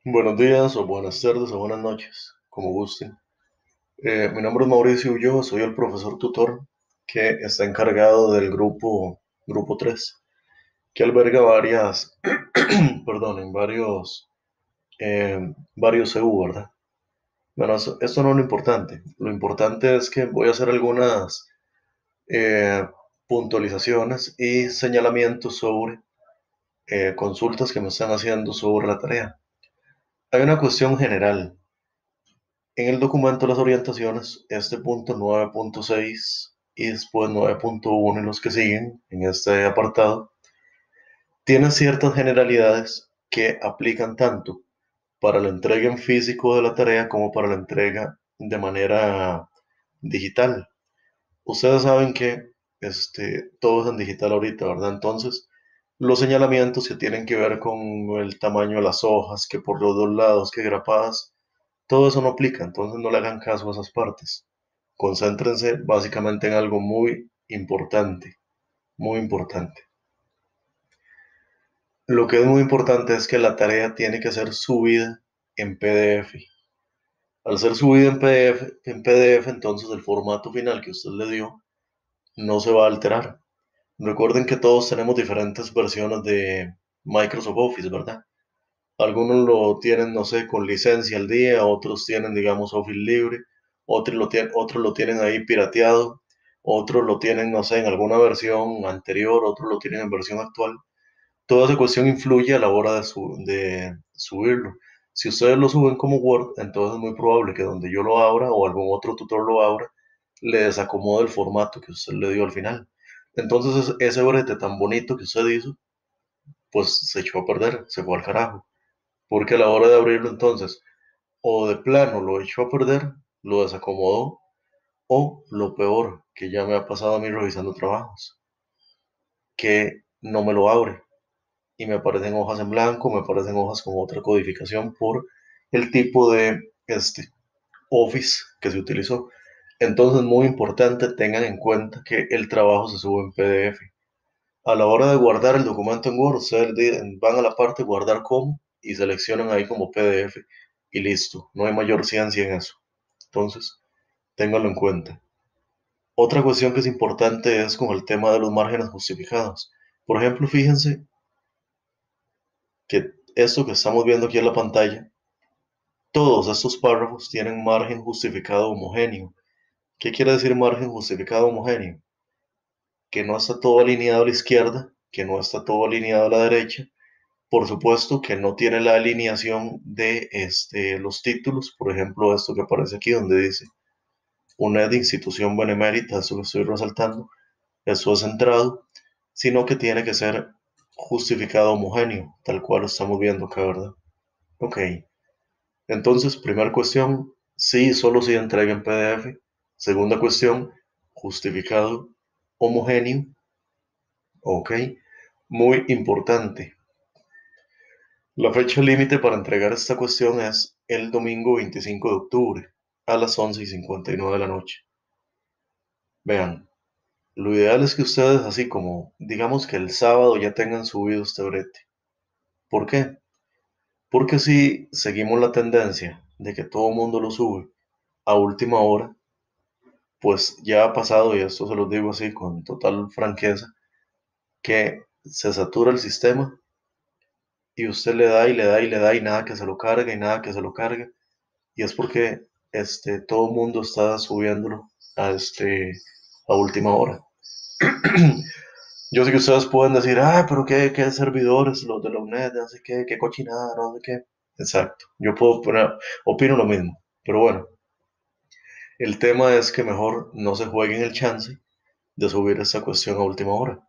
Buenos días o buenas tardes o buenas noches, como gusten. Mi nombre es Mauricio Ulloa, soy el profesor tutor que está encargado del grupo 3, que alberga perdón, varios CU, ¿verdad? Bueno, esto no es lo importante. Lo importante es que voy a hacer algunas eh, puntualizaciones y señalamientos sobre consultas que me están haciendo sobre la tarea. Hay una cuestión general. En el documento de las orientaciones, este punto 9.6 y después 9.1 y los que siguen en este apartado, tienen ciertas generalidades que aplican tanto para la entrega en físico de la tarea como para la entrega de manera digital. Ustedes saben que todo es en digital ahorita, ¿verdad? Entonces, los señalamientos que tienen que ver con el tamaño de las hojas, que por los dos lados, que grapadas, todo eso no aplica, entonces no le hagan caso a esas partes. Concéntrense básicamente en algo muy importante, muy importante. Lo que es muy importante es que la tarea tiene que ser subida en PDF. Al ser subida en PDF, entonces el formato final que usted le dio no se va a alterar. Recuerden que todos tenemos diferentes versiones de Microsoft Office, ¿verdad? Algunos lo tienen, no sé, con licencia al día, otros tienen, digamos, Office libre, otros lo tienen ahí pirateado, otros lo tienen, no sé, en alguna versión anterior, otros lo tienen en versión actual. Toda esa cuestión influye a la hora de subirlo. Si ustedes lo suben como Word, entonces es muy probable que donde yo lo abra o algún otro tutor lo abra, le desacomode el formato que usted le dio al final. Entonces ese brete tan bonito que usted hizo, pues se echó a perder, se fue al carajo. Porque a la hora de abrirlo entonces, o de plano lo echó a perder, lo desacomodó, o lo peor, que ya me ha pasado a mí revisando trabajos, que no me lo abre y me aparecen hojas en blanco, me aparecen hojas con otra codificación por el tipo de Office que se utilizó. Entonces, muy importante, tengan en cuenta que el trabajo se sube en PDF. A la hora de guardar el documento en Word, ustedes van a la parte guardar como y seleccionan ahí como PDF y listo. No hay mayor ciencia en eso. Entonces, ténganlo en cuenta. Otra cuestión que es importante es con el tema de los márgenes justificados. Por ejemplo, fíjense que esto que estamos viendo aquí en la pantalla, todos estos párrafos tienen margen justificado homogéneo. ¿Qué quiere decir margen justificado homogéneo? Que no está todo alineado a la izquierda, que no está todo alineado a la derecha. Por supuesto que no tiene la alineación de los títulos, por ejemplo, esto que aparece aquí donde dice una de institución benemérita, eso que estoy resaltando, eso es centrado, sino que tiene que ser justificado homogéneo, tal cual lo estamos viendo acá, ¿verdad? Ok, entonces, primera cuestión, sí, solo si entrega en PDF. Segunda cuestión, justificado homogéneo, ok, muy importante. La fecha límite para entregar esta cuestión es el domingo 25 de octubre a las 11:59 de la noche. Vean, lo ideal es que ustedes, así como digamos que el sábado ya tengan subido este brete. ¿Por qué? Porque si seguimos la tendencia de que todo el mundo lo sube a última hora, pues ya ha pasado, y esto se los digo así con total franqueza, que se satura el sistema y usted le da y le da y le da y nada que se lo cargue y nada que se lo cargue. Y es porque todo el mundo está subiéndolo a última hora. Yo sé que ustedes pueden decir, ah, pero qué servidores, los de la UNED, no sé qué cochinada, no sé qué. Exacto, yo opino lo mismo, pero bueno, el tema es que mejor no se jueguen el chance de subir esta cuestión a última hora.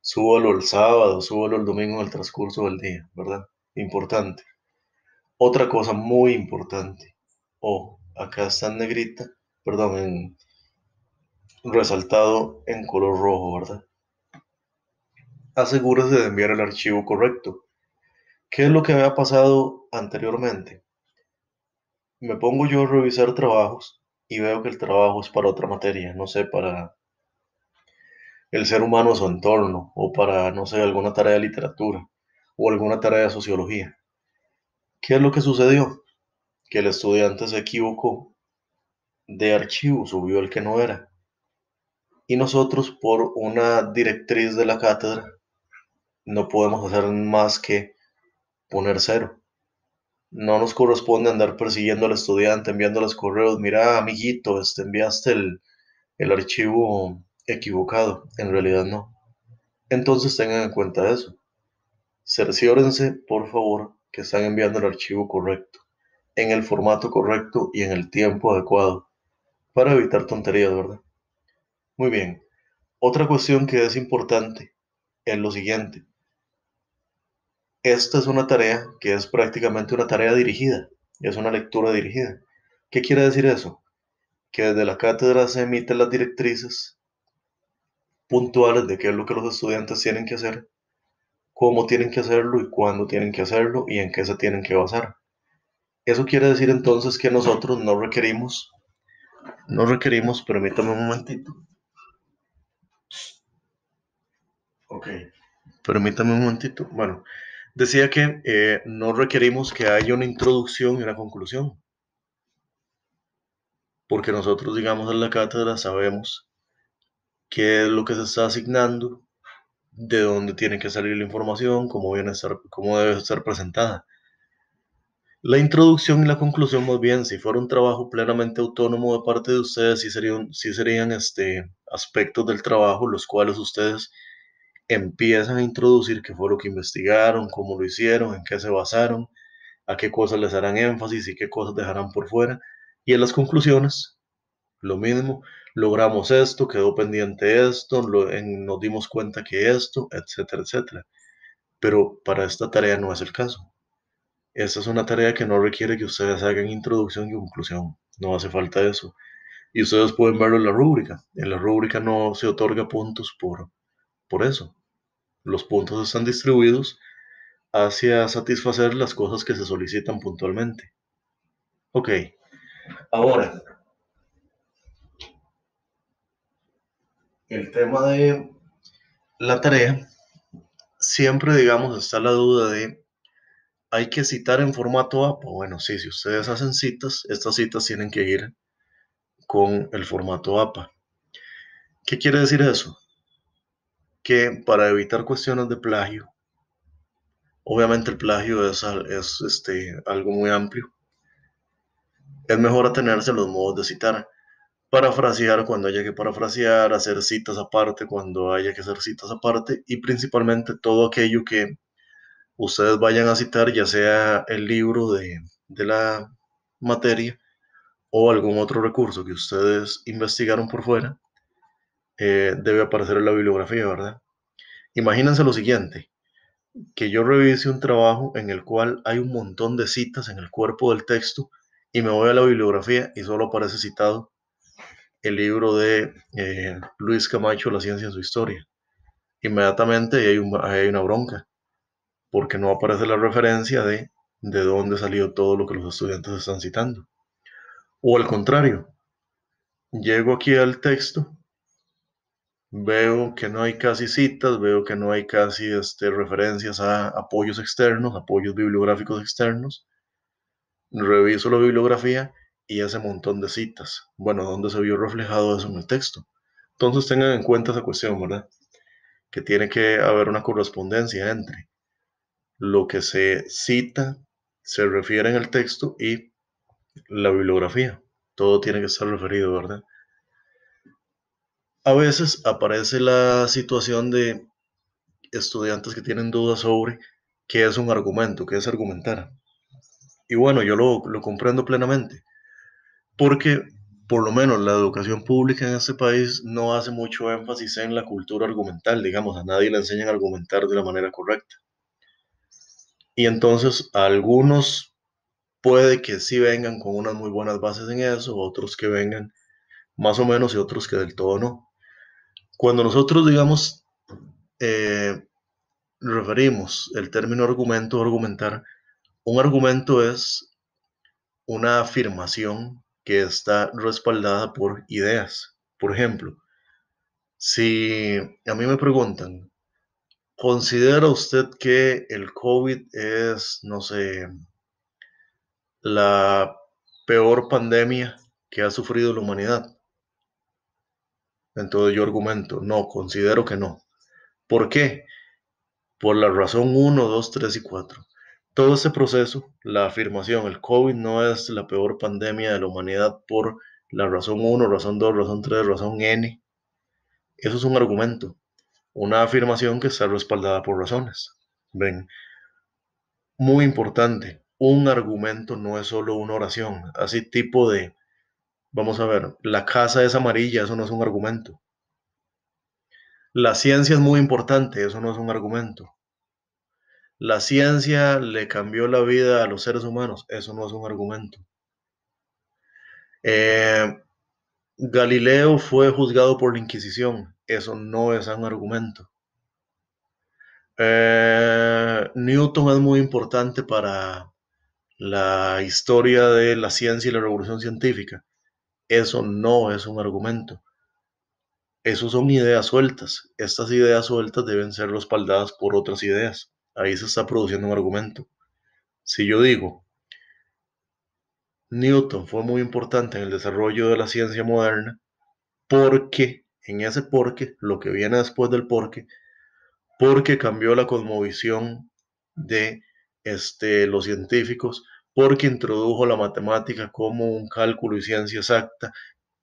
Súbalo el sábado, súbalo el domingo en el transcurso del día, ¿verdad? Importante. Otra cosa muy importante. Ojo, acá está en negrita, perdón, resaltado en color rojo, ¿verdad? Asegúrese de enviar el archivo correcto. ¿Qué es lo que me ha pasado anteriormente? Me pongo yo a revisar trabajos y veo que el trabajo es para otra materia, no sé, para el ser humano o su entorno, o para, no sé, alguna tarea de literatura o alguna tarea de sociología. ¿Qué es lo que sucedió? Que el estudiante se equivocó de archivo, subió el que no era. Y nosotros, por una directriz de la cátedra, no podemos hacer más que poner cero. No nos corresponde andar persiguiendo al estudiante, enviándoles correos, mira, amiguito, enviaste el archivo equivocado. En realidad no. Entonces tengan en cuenta eso. Cerciórense, por favor, que están enviando el archivo correcto, en el formato correcto y en el tiempo adecuado, para evitar tonterías, ¿verdad? Muy bien. Otra cuestión que es importante es lo siguiente. Esta es una tarea que es prácticamente una tarea dirigida, es una lectura dirigida. ¿Qué quiere decir eso? Que desde la cátedra se emiten las directrices puntuales de qué es lo que los estudiantes tienen que hacer, cómo tienen que hacerlo y cuándo tienen que hacerlo y en qué se tienen que basar. Eso quiere decir entonces que nosotros no requerimos, permítame un momentito. Ok, permítame un momentito. Bueno, decía que no requerimos que haya una introducción y una conclusión, porque nosotros, digamos, en la cátedra sabemos qué es lo que se está asignando, de dónde tiene que salir la información, cómo debe estar presentada. La introducción y la conclusión, más bien, si fuera un trabajo plenamente autónomo de parte de ustedes, sí serían aspectos del trabajo los cuales ustedes empiezan a introducir qué fue lo que investigaron, cómo lo hicieron, en qué se basaron, a qué cosas les harán énfasis y qué cosas dejarán por fuera. Y en las conclusiones, lo mismo, logramos esto, quedó pendiente esto, nos dimos cuenta que esto, etcétera, etcétera. Pero para esta tarea no es el caso. Esta es una tarea que no requiere que ustedes hagan introducción y conclusión. No hace falta eso. Y ustedes pueden verlo en la rúbrica. En la rúbrica no se otorga puntos por eso. Los puntos están distribuidos hacia satisfacer las cosas que se solicitan puntualmente. Ok, ahora, el tema de la tarea, siempre, digamos, está la duda de, ¿hay que citar en formato APA? Bueno, sí, si ustedes hacen citas, estas citas tienen que ir con el formato APA. ¿Qué quiere decir eso? Que para evitar cuestiones de plagio, obviamente el plagio es algo muy amplio, es mejor atenerse a los modos de citar. Parafrasear cuando haya que parafrasear, hacer citas aparte cuando haya que hacer citas aparte y principalmente todo aquello que ustedes vayan a citar, ya sea el libro de la materia o algún otro recurso que ustedes investigaron por fuera, debe aparecer en la bibliografía, ¿verdad? Imagínense lo siguiente, que yo revise un trabajo en el cual hay un montón de citas en el cuerpo del texto y me voy a la bibliografía y solo aparece citado el libro de Luis Camacho, La ciencia en su historia. Inmediatamente ahí hay una bronca, porque no aparece la referencia de dónde salió todo lo que los estudiantes están citando. O al contrario, llego aquí al texto, veo que no hay casi citas, veo que no hay casi referencias a apoyos externos, apoyos bibliográficos externos, reviso la bibliografía y ese montón de citas. Bueno, ¿dónde se vio reflejado eso en el texto? Entonces tengan en cuenta esa cuestión, ¿verdad? Que tiene que haber una correspondencia entre lo que se cita, se refiere en el texto y la bibliografía. Todo tiene que estar referido, ¿verdad? A veces aparece la situación de estudiantes que tienen dudas sobre qué es un argumento, qué es argumentar. Y bueno, yo lo comprendo plenamente, porque por lo menos la educación pública en este país no hace mucho énfasis en la cultura argumental, digamos, a nadie le enseñan a argumentar de la manera correcta. Y entonces a algunos puede que sí vengan con unas muy buenas bases en eso, otros que vengan más o menos y otros que del todo no. Cuando nosotros, digamos, eh, referimos el término argumento o argumentar, un argumento es una afirmación que está respaldada por ideas. Por ejemplo, si a mí me preguntan, ¿considera usted que el COVID es, no sé, la peor pandemia que ha sufrido la humanidad. Entonces yo argumento, no, considero que no. ¿Por qué? Por la razón uno, 2, 3 y 4. Todo este proceso, la afirmación, el COVID no es la peor pandemia de la humanidad por la razón uno, razón 2, razón 3, razón N. Eso es un argumento, una afirmación que está respaldada por razones. Ven, muy importante, un argumento no es solo una oración, así tipo de, vamos a ver, la casa es amarilla, eso no es un argumento. La ciencia es muy importante, eso no es un argumento. La ciencia le cambió la vida a los seres humanos, eso no es un argumento. Eh, Galileo fue juzgado por la Inquisición, eso no es un argumento. Newton es muy importante para la historia de la ciencia y la revolución científica, eso no es un argumento. Esos son ideas sueltas. Estas ideas sueltas deben ser respaldadas por otras ideas. Ahí se está produciendo un argumento. Si yo digo, Newton fue muy importante en el desarrollo de la ciencia moderna, porque, en ese porque, lo que viene después del porque cambió la cosmovisión de los científicos, porque introdujo la matemática como un cálculo y ciencia exacta,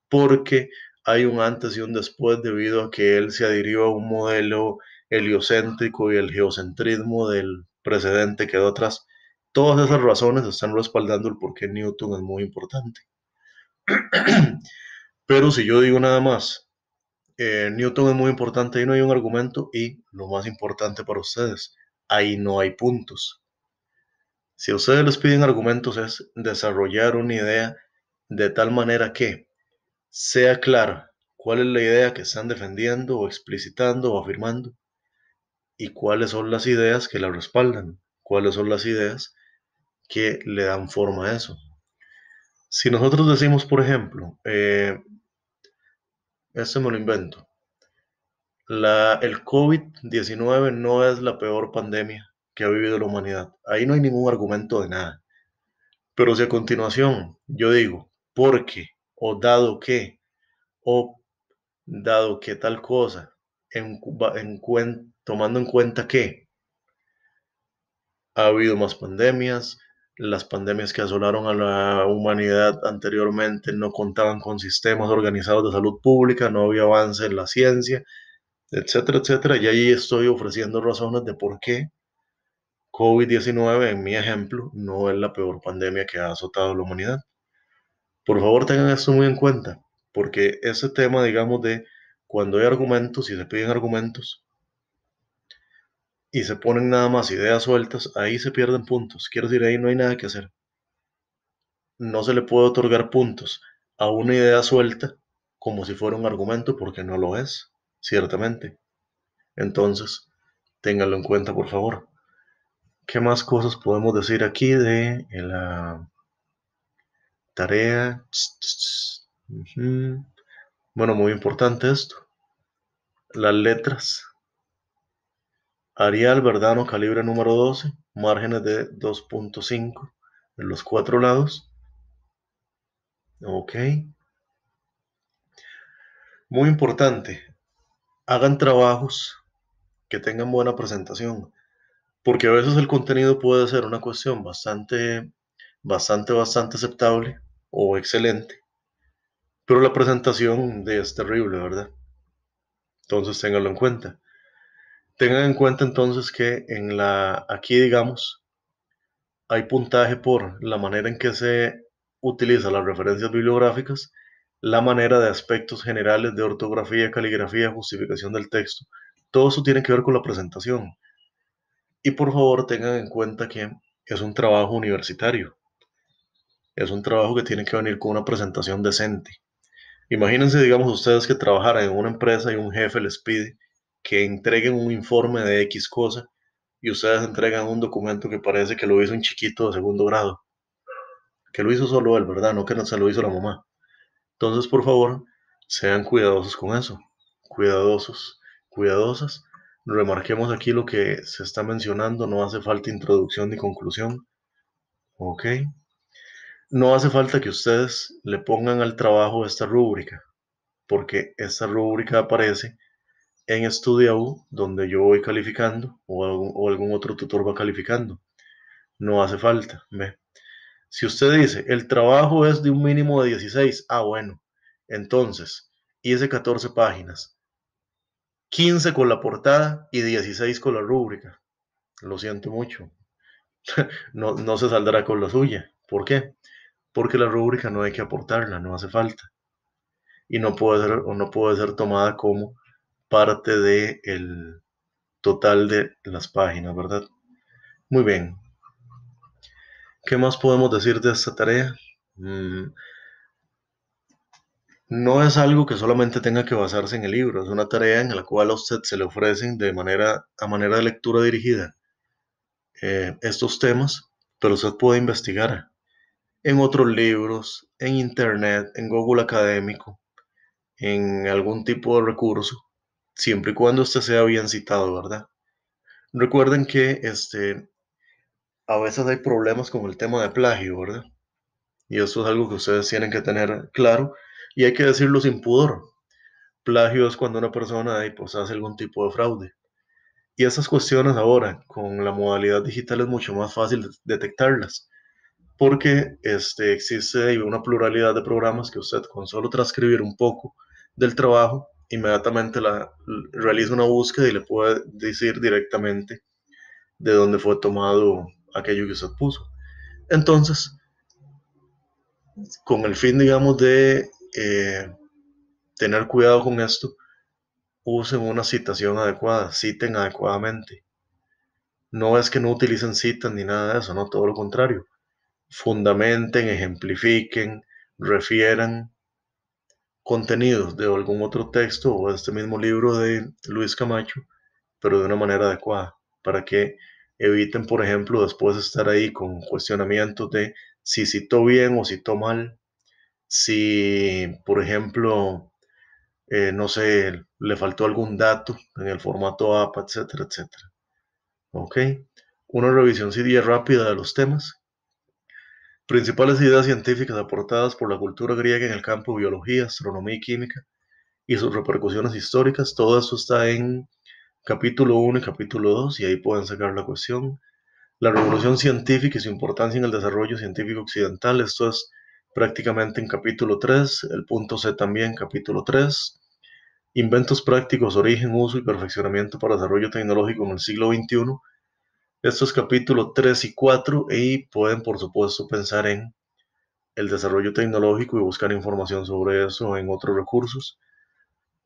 porque hay un antes y un después debido a que él se adhirió a un modelo heliocéntrico y el geocentrismo del precedente quedó atrás. Todas esas razones están respaldando el por qué Newton es muy importante. Pero si yo digo nada más, Newton es muy importante, ahí no hay un argumento y lo más importante para ustedes, ahí no hay puntos. Si a ustedes les piden argumentos es desarrollar una idea de tal manera que sea clara cuál es la idea que están defendiendo o explicitando o afirmando y cuáles son las ideas que la respaldan, cuáles son las ideas que le dan forma a eso. Si nosotros decimos, por ejemplo, esto me lo invento, el COVID-19 no es la peor pandemia que ha vivido la humanidad. Ahí no hay ningún argumento de nada. Pero si a continuación yo digo, porque, o dado que, o dado que tal cosa, tomando en cuenta que ha habido más pandemias, las pandemias que asolaron a la humanidad anteriormente no contaban con sistemas organizados de salud pública, no había avance en la ciencia, etcétera, etcétera. Y ahí estoy ofreciendo razones de por qué COVID-19, en mi ejemplo, no es la peor pandemia que ha azotado a la humanidad. Por favor, tengan esto muy en cuenta, porque ese tema, digamos, de cuando hay argumentos y se piden argumentos y se ponen nada más ideas sueltas, ahí se pierden puntos. Quiero decir, ahí no hay nada que hacer. No se le puede otorgar puntos a una idea suelta como si fuera un argumento, porque no lo es, ciertamente. Entonces, ténganlo en cuenta, por favor. ¿Qué más cosas podemos decir aquí de la tarea? Ujú. Bueno, muy importante esto. Las letras. Arial Verdano calibre número 12, márgenes de 2.5 en los cuatro lados. Ok. Muy importante. Hagan trabajos que tengan buena presentación, porque a veces el contenido puede ser una cuestión bastante aceptable o excelente, pero la presentación es terrible, ¿verdad? Entonces ténganlo en cuenta. Tengan en cuenta entonces que aquí digamos, hay puntaje por la manera en que se utiliza las referencias bibliográficas, la manera de aspectos generales de ortografía, caligrafía, justificación del texto. Todo eso tiene que ver con la presentación. Y por favor tengan en cuenta que es un trabajo universitario. Es un trabajo que tiene que venir con una presentación decente. Imagínense, digamos, ustedes que trabajaran en una empresa y un jefe les pide que entreguen un informe de X cosa y ustedes entregan un documento que parece que lo hizo un chiquito de segundo grado, que lo hizo solo él, ¿verdad? No que no se lo hizo la mamá. Entonces, por favor, sean cuidadosos con eso. Cuidadosos, cuidadosas. Remarquemos aquí lo que se está mencionando, no hace falta introducción ni conclusión. Ok. No hace falta que ustedes le pongan al trabajo esta rúbrica, porque esta rúbrica aparece en StudyU, donde yo voy calificando o algún otro tutor va calificando. No hace falta. ¿Ve? Si usted dice, el trabajo es de un mínimo de 16, bueno, entonces hice 14 páginas, 15 con la portada y 16 con la rúbrica. Lo siento mucho, no se saldrá con la suya. ¿Por qué? Porque la rúbrica no hay que aportarla, no hace falta. Y no puede ser tomada como parte del total de las páginas, ¿verdad? Muy bien. ¿Qué más podemos decir de esta tarea? Mm, No es algo que solamente tenga que basarse en el libro, es una tarea en la cual a usted se le ofrecen a manera de lectura dirigida estos temas, pero usted puede investigar en otros libros, en internet, en Google Académico, en algún tipo de recurso, siempre y cuando usted sea bien citado, ¿verdad? Recuerden que a veces hay problemas con el tema de plagio, ¿verdad? Y eso es algo que ustedes tienen que tener claro y hay que decirlo sin pudor. Plagio es cuando una persona pues, hace algún tipo de fraude. Y esas cuestiones ahora, con la modalidad digital, es mucho más fácil detectarlas, porque existe una pluralidad de programas que usted con solo transcribir un poco del trabajo, inmediatamente realiza una búsqueda y le puede decir directamente de dónde fue tomado aquello que usted puso. Entonces, con el fin, digamos, de tener cuidado con esto, usen una citación adecuada, citen adecuadamente. No es que no utilicen citas ni nada de eso, no, todo lo contrario. Fundamenten, ejemplifiquen, refieran contenidos de algún otro texto o de este mismo libro de Luis Camacho, pero de una manera adecuada, para que eviten, por ejemplo, después estar ahí con cuestionamientos de si citó bien o citó mal, si, por ejemplo, no sé, le faltó algún dato en el formato APA, etcétera, etcétera. ¿Ok? Una revisión rápida de los temas. Principales ideas científicas aportadas por la cultura griega en el campo de biología, astronomía y química y sus repercusiones históricas. Todo eso está en capítulo 1 y capítulo 2 y ahí pueden sacar la cuestión. La revolución científica y su importancia en el desarrollo científico occidental. Esto es prácticamente en capítulo 3. El punto C también, capítulo 3. Inventos prácticos, origen, uso y perfeccionamiento para desarrollo tecnológico en el siglo XXI. Estos capítulos 3 y 4 y pueden por supuesto pensar en el desarrollo tecnológico y buscar información sobre eso en otros recursos.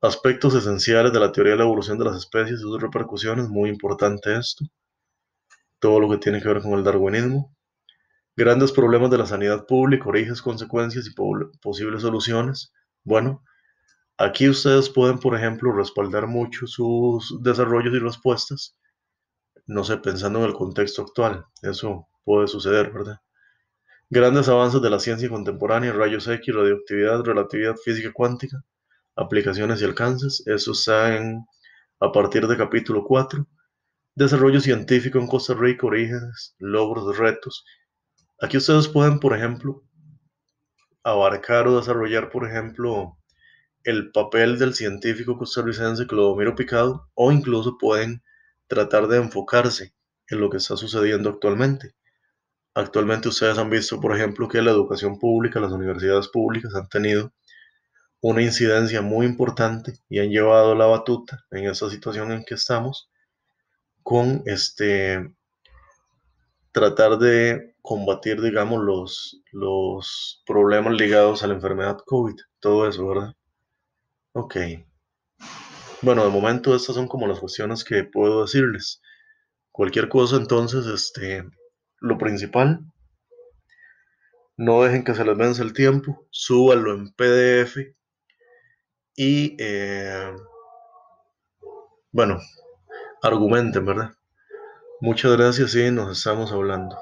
Aspectos esenciales de la teoría de la evolución de las especies y sus repercusiones, muy importante esto. Todo lo que tiene que ver con el darwinismo. Grandes problemas de la sanidad pública, orígenes, consecuencias y posibles soluciones. Bueno, aquí ustedes pueden, por ejemplo, respaldar mucho sus desarrollos y respuestas, no sé, pensando en el contexto actual. Eso puede suceder, ¿verdad? Grandes avances de la ciencia contemporánea, rayos X, radioactividad, relatividad física cuántica, aplicaciones y alcances. Eso está a partir de capítulo 4. Desarrollo científico en Costa Rica, orígenes, logros, retos. Aquí ustedes pueden, por ejemplo, abarcar o desarrollar, por ejemplo, el papel del científico costarricense Clodomiro Picado, o incluso pueden tratar de enfocarse en lo que está sucediendo actualmente. Actualmente ustedes han visto, por ejemplo, que la educación pública, las universidades públicas han tenido una incidencia muy importante y han llevado la batuta en esta situación en que estamos con tratar de combatir, digamos, los problemas ligados a la enfermedad COVID, todo eso, ¿verdad? Ok. Bueno, de momento estas son como las cuestiones que puedo decirles. Cualquier cosa, entonces, lo principal, no dejen que se les vence el tiempo, súbanlo en PDF y, bueno, argumenten, ¿verdad? Muchas gracias y nos estamos hablando.